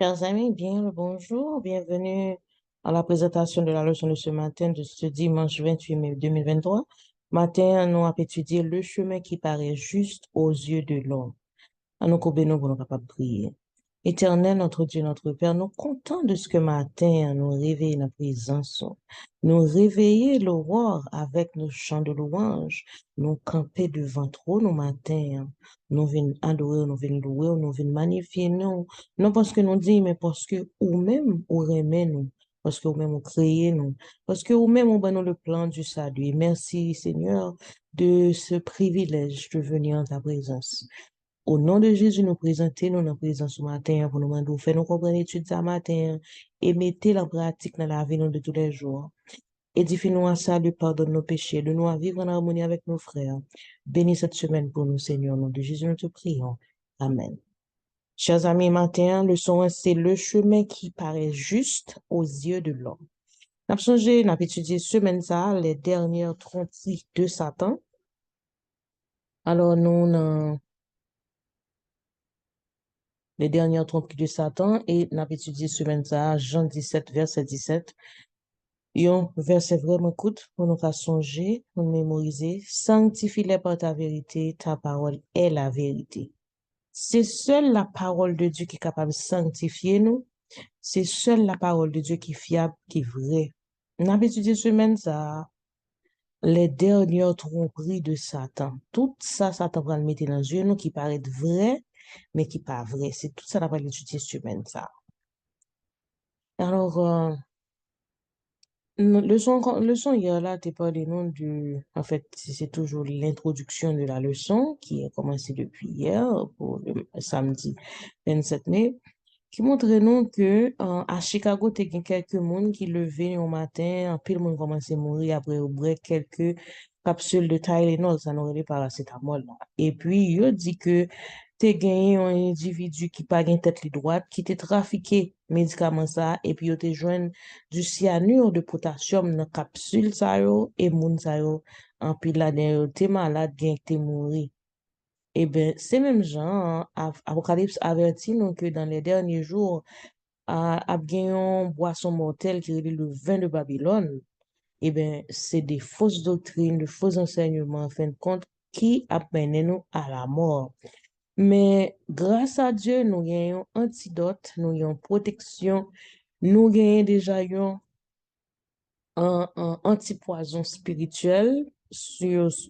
Chers amis, bien le bonjour, bienvenue à la présentation de la leçon de ce matin, de ce dimanche 28 mai 2023. Matin, nous avons étudié le chemin qui paraît juste aux yeux de l'homme. À nous couper, nous pour capables de prier. Éternel, notre Dieu, notre Père, nous comptons de ce que matin nous réveille la présence, nous réveiller l'aurore avec nos chants de louange, nous camper devant trop nos matins, nous venons adorer, nous venons louer, nous venons magnifier, nous, non parce que nous disons, mais parce que ou-même, ou remet nous, parce que ou-même, ou créez nous, parce que ou-même, on nous le plan du salut. Merci, Seigneur, de ce privilège de venir en ta présence. Au nom de Jésus, nous présentons nous présence ce matin pour nous demander, faire nous comprendre l'étude ce matin et mettez en pratique dans la vie de tous les jours. Édifiez-nous à salut, pardonne nos péchés, de nous à vivre en harmonie avec nos frères. Bénis cette semaine pour nous, Seigneur. Au nom de Jésus, nous te prions. Amen. Chers amis, matin, leçon 1, c'est le chemin qui paraît juste aux yeux de l'homme. Nous avons changé, nous avons étudié semaine ça, les dernières tromperies de Satan. Alors, nous, les dernières tromperies de Satan, et nous avons étudié semaine ça, Jean 17, verset 17. Yon verset vraiment court pour nous faire songer, pour nous mémoriser. Sanctifie-les par ta vérité, ta parole est la vérité. C'est seule la parole de Dieu qui est capable de sanctifier nous. C'est seule la parole de Dieu qui est fiable, qui est vraie. On a étudié semaine ça, les dernières tromperies de Satan. Tout ça, Satan va le mettre dans les yeux, nous, qui paraît vrai, mais qui pas vrai. C'est tout ça qu'on va étudier semaine ça. Alors, leçon hier là, t'es parlé non en fait, c'est toujours l'introduction de la leçon qui a commencé depuis hier pour le samedi 27 mai, qui montre non que à Chicago, t'es quelques monde qui levé au matin, en pile monde commence à mourir après au break quelques capsules de Tylenol, ça n'aurait pas paracétamol là. Et puis, il dit que t'es gagné un individu qui pas une tête li droite, qui t'est trafiqué médicament ça, et puis il te joint du cyanure de potassium dans capsule ça yo, et moun ça yo, en pile là, t'es malade, gen t'es mouri. Eh bien, ces mêmes gens, Apocalypse avertit nous que dans les derniers jours, a une boisson mortelle qui est le vin de Babylone. Eh bien, c'est des fausses doctrines, de faux enseignements, en fin de compte, qui amènent nous à la mort. Mais grâce à Dieu, nous avons un antidote, nous avons protection, nous avons déjà un antipoison spirituel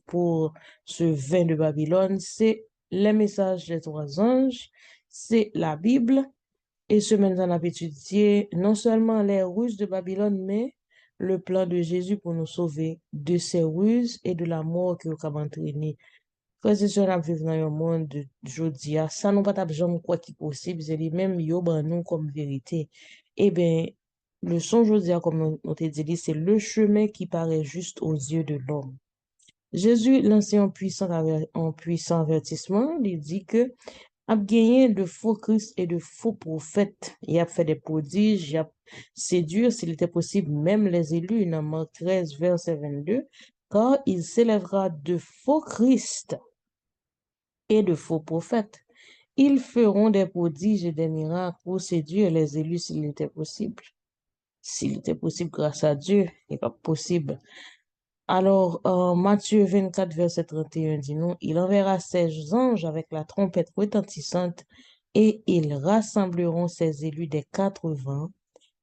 pour ce vin de Babylone. C'est les messages des trois anges, c'est la Bible. Et ce maintenant, on a étudié non seulement les ruses de Babylone, mais le plan de Jésus pour nous sauver de ces ruses et de la mort qui nous a entraîné. Frères et sœurs, nous vivons dans un monde d'aujourd'hui, ça nous pas jamais quoi qui est possible, c'est lui-même, yo, ben, nous, comme vérité. Eh bien, le son aujourd'hui, comme on t'a dit, c'est le chemin qui paraît juste aux yeux de l'homme. Jésus, l'ancien en puissant avertissement, il dit que a gagné de faux Christ et de faux prophètes. Il a fait des prodiges, il a séduit, s'il était possible, même les élus, dans Marc 13, verset 22, car il s'élèvera de faux Christ et de faux prophètes. Ils feront des prodiges et des miracles pour séduire les élus s'il était possible. S'il était possible grâce à Dieu, il n'est pas possible. Alors, Matthieu 24, verset 31 dit non, il enverra ses anges avec la trompette retentissante et ils rassembleront ses élus des quatre vents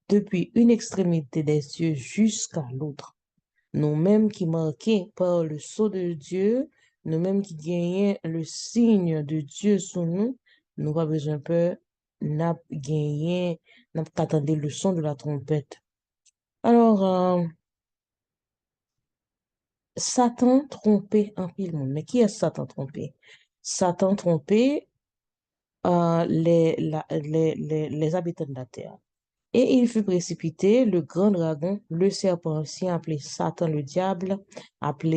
depuis une extrémité des cieux jusqu'à l'autre. Nous-mêmes qui marqués par le sceau de Dieu, nous-mêmes qui gagnons le signe de Dieu sur nous, nous pas besoin peur, n'a gagné, n'a pas attendu le son de la trompette. Alors, Satan trompé en pile monde. Mais qui est Satan trompé? Satan trompé les habitants de la terre. Et il fut précipité, le grand dragon, le serpent ancien, appelé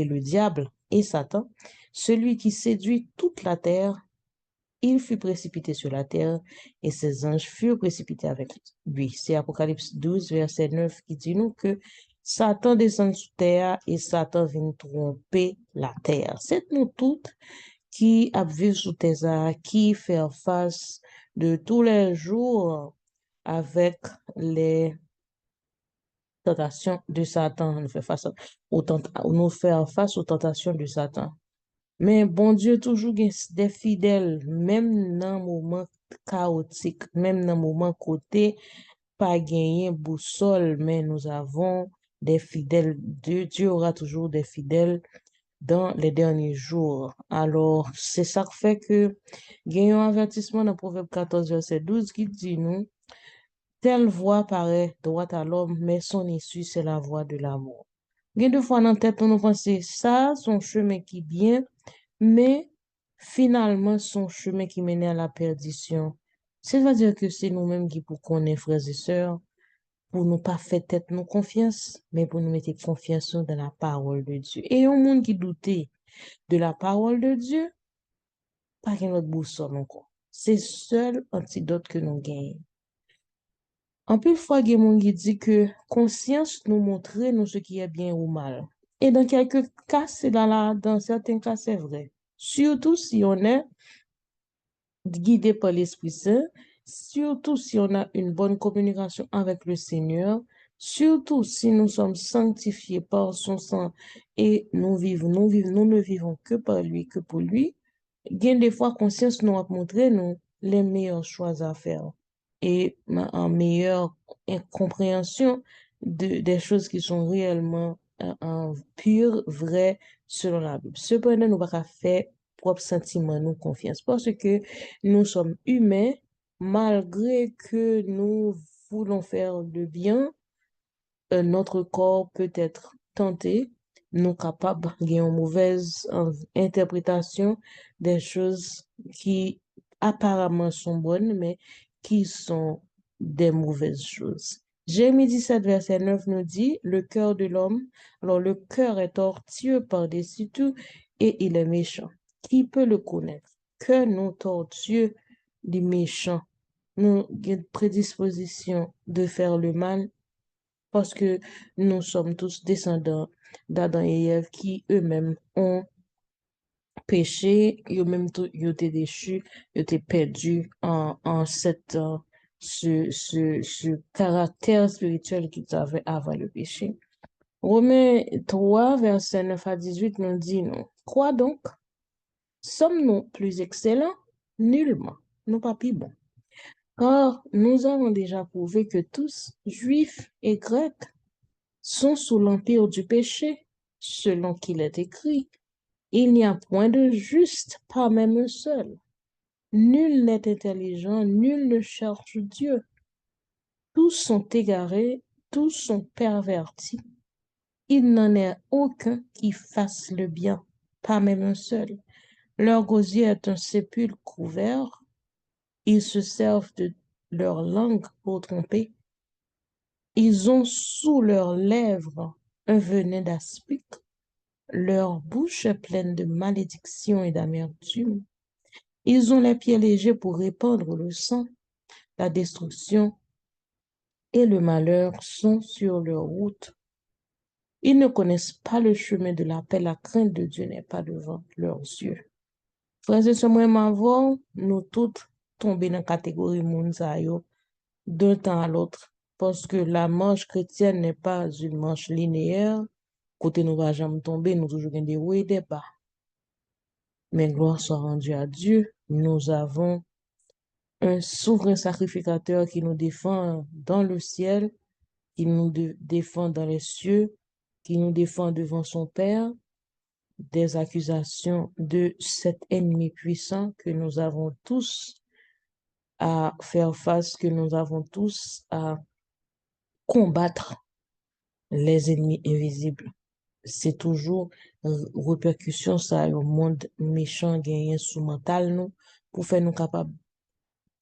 le diable et Satan, celui qui séduit toute la terre, il fut précipité sur la terre et ses anges furent précipités avec lui. C'est Apocalypse 12, verset 9 qui dit nous que Satan descend sur terre et Satan vient tromper la terre. C'est nous toutes qui vivons sous terre, qui faire face de tous les jours avec les tentations de Satan, nous faire face nous faire face aux tentations de Satan. Mais bon Dieu toujours gen des fidèles, même dans moment chaotique, même dans moment côté, pas gagné boussole, mais nous avons des fidèles. Dieu aura toujours des fidèles dans les derniers jours. Alors, c'est ça qui fait que gagnons un avertissement dans Proverbe 14, verset 12 qui dit nous, telle voie paraît droite à l'homme, mais son issue, c'est la voie de l'amour. Gain de fois dans tête, on nous pense ça, son chemin qui bien, mais finalement, son chemin qui mène à la perdition. C'est-à-dire que c'est nous-mêmes qui pour connaître, frères et sœurs, pour nous pas faire tête nous confiance, mais pour nous mettre confiance dans la parole de Dieu. Et un monde qui doutait de la parole de Dieu, pas qu'un autre boussole encore. C'est seul antidote que nous gagnons. En plus, fois, il y a des gens qui disent que conscience nous montre nous ce qui est bien ou mal. Et dans quelques cas, dans certains cas, c'est vrai. Surtout si on est guidé par l'Esprit Saint, surtout si on a une bonne communication avec le Seigneur, surtout si nous sommes sanctifiés par son sang et nous ne vivons que par lui, que pour lui, gain des fois conscience nous a montré nous les meilleurs choix à faire et en meilleure compréhension des choses qui sont réellement pures, vraies selon la Bible. Cependant, nous ne pouvons pas faire propre sentiment, nous confiance parce que nous sommes humains, malgré que nous voulons faire le bien, notre corps peut être tenté, nous capables d'une mauvaise interprétation des choses qui apparemment sont bonnes, mais qui sont des mauvaises choses. Jérémie 17, verset 9 nous dit, le cœur de l'homme, alors le cœur est tortueux par-dessus tout et il est méchant. Qui peut le connaître? Que nous tortueux, des méchants, nous avons une prédisposition de faire le mal parce que nous sommes tous descendants d'Adam et Ève qui eux-mêmes ont péché, eux-mêmes ils ont été déchus, ils ont été perdus en ce caractère spirituel qu'ils avaient avant le péché. Romains 3, verset 9 à 18 nous dit, non. Quoi donc? Sommes-nous plus excellents? Nullement. Nous pas plus bons. Car nous avons déjà prouvé que tous, juifs et grecs, sont sous l'empire du péché, selon qu'il est écrit. Il n'y a point de juste, pas même un seul. Nul n'est intelligent, nul ne cherche Dieu. Tous sont égarés, tous sont pervertis. Il n'en est aucun qui fasse le bien, pas même un seul. Leur gosier est un sépulcre couvert. Ils se servent de leur langue pour tromper. Ils ont sous leurs lèvres un venin d'aspic. Leur bouche est pleine de malédiction et d'amertume. Ils ont les pieds légers pour répandre le sang. La destruction et le malheur sont sur leur route. Ils ne connaissent pas le chemin de la paix. La crainte de Dieu n'est pas devant leurs yeux. Frères et sœurs, moi, nous toutes tombés dans la catégorie Mounsayo d'un temps à l'autre. Parce que la marche chrétienne n'est pas une marche linéaire. Côté nous va jamais tomber, nous toujours des hauts et des bas. Mais gloire soit rendue à Dieu, nous avons un souverain sacrificateur qui nous défend dans le ciel, qui nous défend dans les cieux, qui nous défend devant son Père des accusations de cet ennemi puissant que nous avons tous à faire face, que nous avons tous à combattre les ennemis invisibles. C'est toujours répercussion ça au monde méchant gagné sous mental nous pour faire nous capables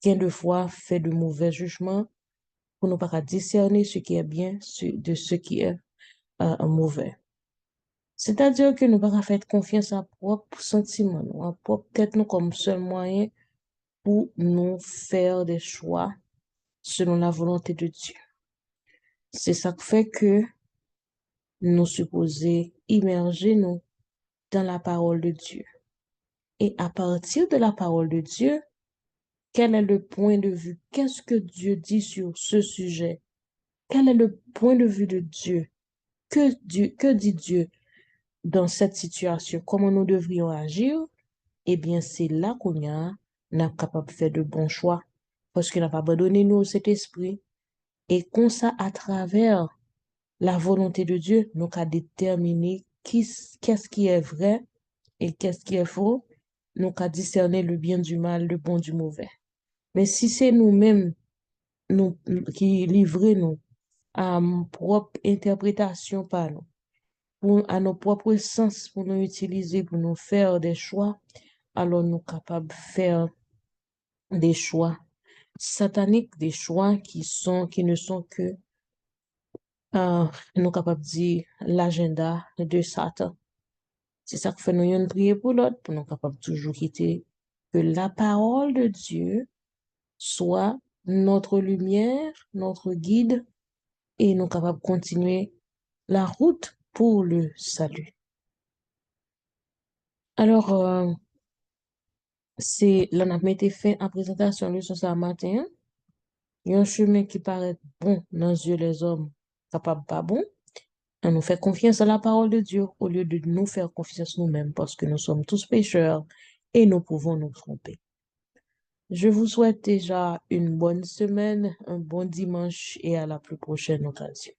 bien de fois fait de mauvais jugements pour ne pas discerner ce qui est bien de ce qui est mauvais. C'est-à-dire que nous ne pouvons pas faire confiance à propre sentiment, à propre tête nous comme seul moyen pour nous faire des choix selon la volonté de Dieu. C'est ça qui fait que nous supposons immerger nous dans la parole de Dieu. Et à partir de la parole de Dieu, Quel est le point de vue? Qu'est-ce que Dieu dit sur ce sujet? Quel est le point de vue de Dieu? Que dit Dieu dans cette situation? Comment nous devrions agir? Eh bien, c'est là qu'on n'a capable de faire de bons choix. Parce qu'il n'a pas abandonné nous cet esprit. Et comme ça, à travers la volonté de Dieu, nous avons déterminer qu'est-ce qui est vrai et qu'est-ce qui est faux. Nous avons discerner le bien du mal, le bon du mauvais. Mais si c'est nous-mêmes qui livrons nous à notre propre interprétation par nous, à nos propres sens pour nous utiliser, pour nous faire des choix, alors nous sommes capables de faire des choix sataniques, des choix qui ne sont que, nous sommes capables de dire, l'agenda de Satan. C'est ça que fait nous yon prier pour l'autre, pour nous capables toujours quitter que la parole de Dieu soit notre lumière, notre guide, et nous capables de continuer la route pour le salut. Alors, c'est là, on a mis fin à présentation de ce matin. Il y a un chemin qui paraît bon dans les yeux des hommes, capable pas bon. On nous fait confiance à la parole de Dieu au lieu de nous faire confiance nous-mêmes parce que nous sommes tous pécheurs et nous pouvons nous tromper. Je vous souhaite déjà une bonne semaine, un bon dimanche et à la plus prochaine occasion.